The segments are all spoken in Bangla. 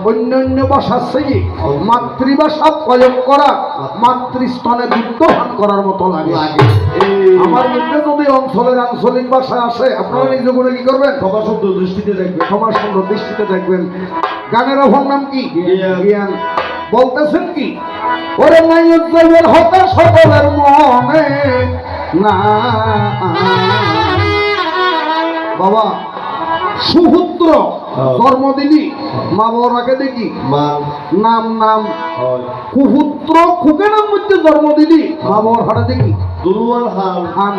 অন্যান্য ভাষার চেয়ে মাতৃভাষা প্রয়োগ করা মাতৃস্তনে দুগ্ধ পান করার মতো লাগে। আমার মধ্যে যদি অঞ্চলের আঞ্চলিক ভাষা আসে, আপনারা নিজ করে কি করবেন? ক্ষমা সুন্দর দৃষ্টিতে দেখবেন, ক্ষমা সুন্দর দৃষ্টিতে দেখবেন। গানের অভাব নাম কি? জ্ঞান। বলতেছেন কি? ওরে নাই উজ্জ্বলের হতে সকলের মনে না বাবা সুপুত্র জন্ম দিলি মা বাবাকে দেখি নাম নাম কুপুত্র খুকে নাম মধ্যে জন্ম দিলি মা বাবার হাটে দেখি দুর্বল হান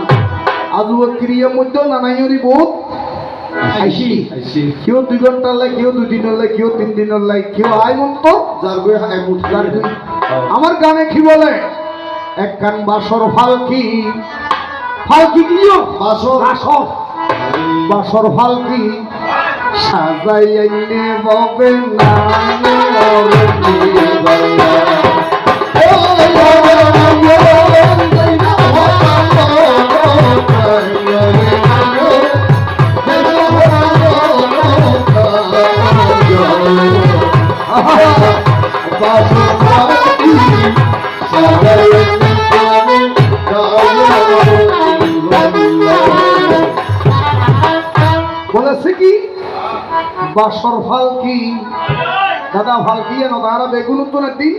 আজু ক্রিয়ার মধ্যে নানাইরি বোধ কেউ 2 ঘন্টার লাই, কেউ 2 দিনের লাই, কেউ 3 দিনের লাই, কেউ আয় মন্ত আমার গানে কি বলে একখান বাসর ফালকি ফালকি কিও বাসর বাসর বাসর ফালকি সাজাই আইনে ববে না বলেছে কি বাসর ফালকি দাদা ফালকি এনো তারা বেগুন তো নাকি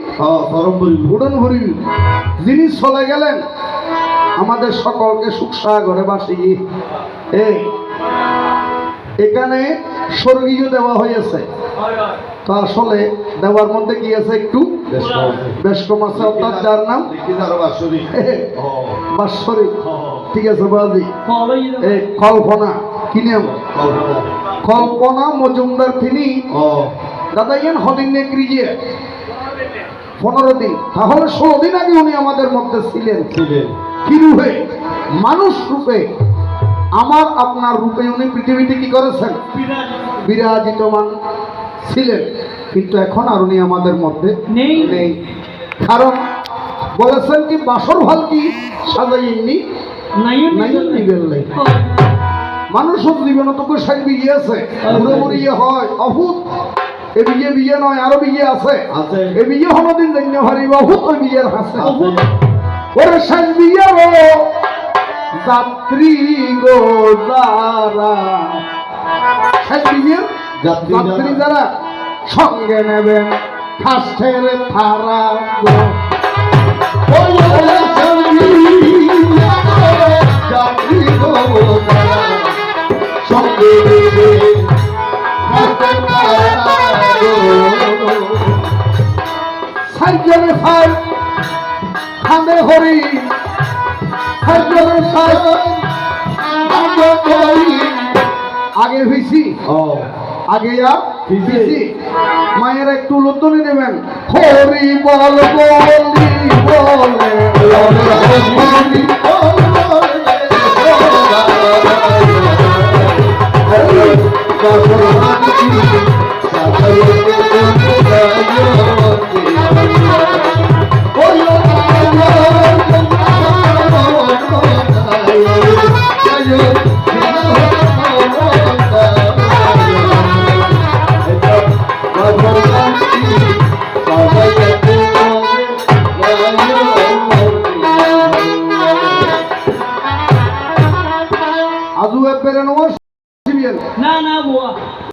উড়ন ভরি যিনি চলে গেলেন আমাদের সকলকে সুখ সাগরে বাসিয়ে এখানে স্বর্গীয় দেওয়া হয়েছে। তো আসলে দেওয়ার মধ্যে কি আছে একটু বেশ কম আছে, অর্থাৎ যার নাম বাৎসরিক। ঠিক আছে বাজি কল্পনা কি নাম? কল্পনা মজুমদার। তিনি দাদা ইয়ান হদিন নেক্রিয়ে 15 দিন, তাহলে 16 দিন আগে উনি আমাদের মধ্যে ছিলেন। কি রূপে? মানুষ রূপে, আমার আপনার রূপে উনি পৃথিবীতে কি করেছেন? বিরাজিতমান ছিলেন। কিন্তু এখন আর উনি আমাদের মধ্যে নেই। কারণ বলেছেন কি বাসর ফালকি সাজাইনি মানুষের জীবনে তো সাইড বিয়ে আছে, বুড়ো বুড়িয়ে হয় অভূত। এ বিয়ে বিয়ে নয়, আরো বিয়ে আছে। এ বিয়ে হলদিন দেখতে পারি অভূত ওই বিয়ের হাসে ওরে সাইড বিয়ে যাত্রী গো যারা সাইড বিয়ে যাত্রী যারা সঙ্গে নেবেন খাস্টের থারা গো যাত্রী গো সঙ্গে নেবেন সাইজনে সাই খান্দে হরি সাইজনে সাই আগে হইছি আগে আর মায়ের একটু লুতনি নেবেন হরি বল বলি বলে